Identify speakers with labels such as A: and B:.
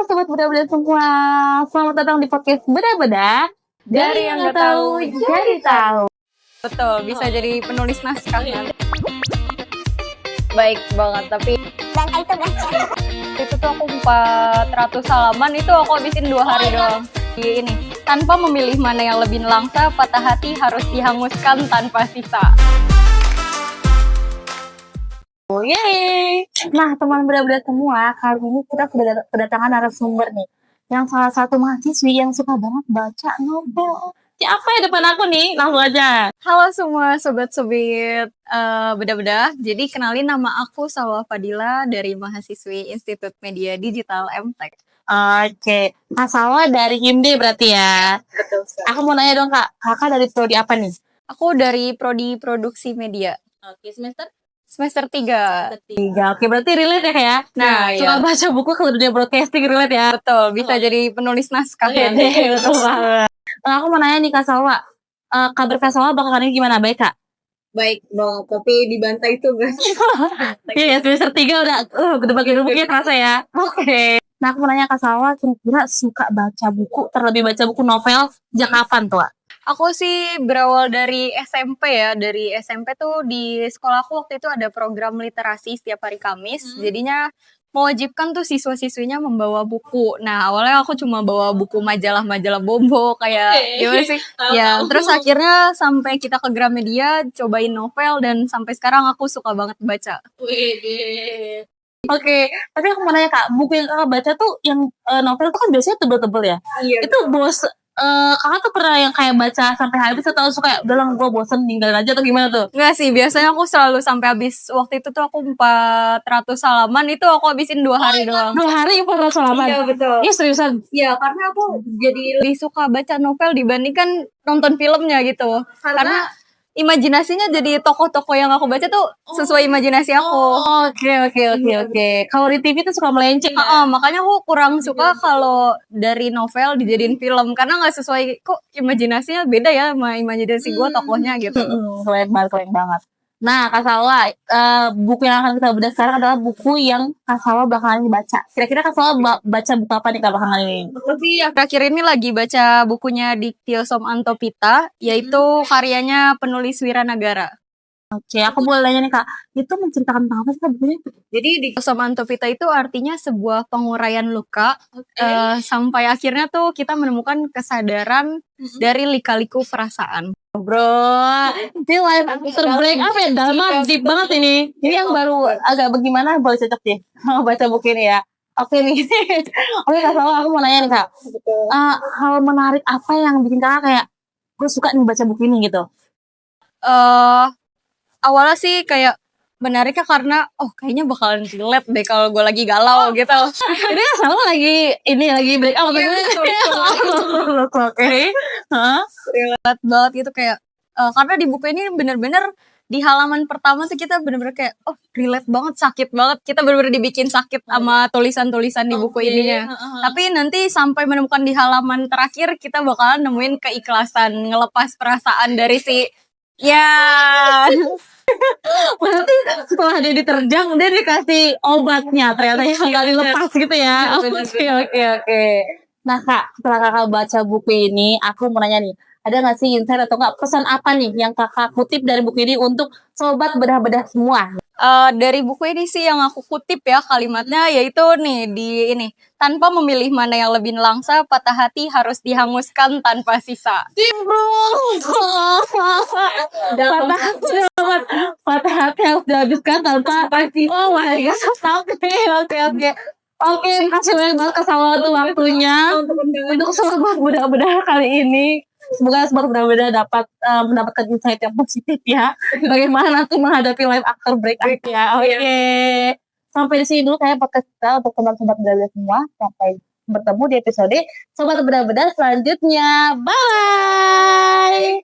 A: sobat beda-beda semua. Selamat datang di podcast Beda-Beda.
B: Dari yang nggak tahu
A: jadi tahu.
B: Betul, bisa jadi penulis naskah kan. Baik banget, tapi itu tuh aku 400 halaman itu aku habisin 2 hari doang. Ini, tanpa memilih mana yang lebih nelangsa, patah hati harus dihanguskan tanpa sisa.
A: Oh, yeay. Nah, teman beda-beda semua, kali ini kita sudah kedatangan narasumber nih. Yang salah satu mahasiswi yang suka banget baca novel. Siapa ya depan aku nih? Langsung aja.
B: Halo semua sobat-sobit beda-beda. Jadi kenalin, nama aku Salwa Fadila dari mahasiswi Institut Media Digital MTech.
A: Oke, Kak Salwa dari HIMD berarti ya?
B: Betul.
A: Aku mau nanya dong Kak, kakak dari prodi apa nih?
B: Aku dari prodi produksi media.
A: Oke, semester?
B: Semester 3.
A: 3. Oke, berarti relate ya Kak ya?
B: Nah,
A: suka
B: iya.
A: baca buku kalau dunia broadcasting relate ya?
B: Betul, bisa jadi penulis naskah
A: Oke
B: kan.
A: deh, betul banget. Aku mau nanya nih Kak Salwa, kabar Kak Salwa belakangan ini gimana? Baik Kak?
B: Baik banget, tapi dibantai tugas.
A: Iya, semester 3 udah bagian bukunya terasa ya. Oke. Nah, aku mau nanya Kak Salwa, kira-kira suka baca buku, terlebih baca buku novel, sejak kapan tuh?
B: Aku sih berawal dari SMP ya. Dari SMP tuh di sekolah aku waktu itu ada program literasi setiap hari Kamis. Jadinya mewajibkan tuh siswa-siswinya membawa buku. Nah, awalnya aku cuma bawa buku majalah-majalah Bombo kayak gimana sih? Ya, terus akhirnya sampai kita ke Gramedia cobain novel dan sampai sekarang aku suka banget baca.
A: Oke, tapi aku mau nanya Kak, buku yang Kakak baca tuh yang novel tuh kan biasanya tebel-tebel ya?
B: Iya.
A: Itu Kakak tuh pernah yang kayak baca sampai habis atau suka kayak udah lah gue bosen ninggalin aja atau gimana tuh?
B: Enggak sih, biasanya aku selalu sampai habis. Waktu itu tuh aku 400 halaman itu aku habisin 2 hari doang.
A: 2 hari 400 halaman?
B: Iya, betul.
A: Iya seriusan?
B: Iya, karena aku jadi lebih suka baca novel dibandingkan nonton filmnya gitu. Karena imajinasinya jadi tokoh-tokoh yang aku baca tuh sesuai imajinasi aku.
A: Oke. Kalau di TV tuh suka melenceng ya?
B: Makanya aku kurang suka kalau dari novel dijadiin film. Karena gak sesuai, kok imajinasinya beda ya sama imajinasi gue tokohnya gitu.
A: Keren banget. Nah, Kak Salwa, buku yang akan kita bedah sekarang adalah buku yang Kak Salwa bakalan dibaca. Kira-kira Kak Salwa baca buku apa nih Kak belakangan ini?
B: Tapi akhir ini lagi baca bukunya Diktiosom Antopita, yaitu karyanya penulis Wiranagara.
A: Oke, aku boleh nanya nih Kak, itu menceritakan tentang apa sih Kak bukunya?
B: Jadi Diktiosom Antopita itu artinya sebuah penguraian luka, sampai akhirnya tuh kita menemukan kesadaran dari lika-liku perasaan.
A: Bro, ini live after break apa ya? Dalam deep banget ini. Ini yang baru agak bagaimana boleh cocok deh baca buku ini ya. Oke nih. Oke Kak Salwa, aku mau nanya nih Kak. Hal menarik apa yang bikin Kakak kayak gue suka nih baca buku ini gitu?
B: Awalnya sih kayak menariknya karena kayaknya bakalan relate deh kalau gue lagi galau gitu.
A: Ini Salwa lagi break out. Oke.
B: Relate banget gitu kayak karena di buku ini bener-bener di halaman pertama tuh kita bener-bener kayak relate banget, sakit banget. Kita bener-bener dibikin sakit sama tulisan-tulisan di buku ininya. Tapi nanti sampai menemukan di halaman terakhir kita bakalan nemuin keikhlasan, ngelepas perasaan dari si
A: Berarti setelah dia diterjang dia dikasih obatnya ternyata yang gak dilepas gitu ya. Oke. Nah Kak, setelah Kakak baca buku ini, aku mau nanya nih, ada gak sih insight atau gak pesan apa nih yang Kakak kutip dari buku ini untuk sobat bedah-bedah semua?
B: Dari buku ini sih yang aku kutip ya kalimatnya, yaitu nih tanpa memilih mana yang lebih nelangsa, patah hati harus dihanguskan tanpa sisa.
A: Patah hati harus dihabiskan tanpa sisa. Oh my god. Oke, kasih banyak banget Kak Salwa tuh waktunya untuk sobat bedah-bedah kali ini. Semoga sobat bedah-bedah dapat mendapatkan insight yang positif ya. Bagaimana nanti menghadapi live after break ya. Oke. Sampai di sini dulu kayak podcast kita untuk teman-teman bedah-bedah semua. Sampai bertemu di episode sobat bedah-bedah selanjutnya. Bye.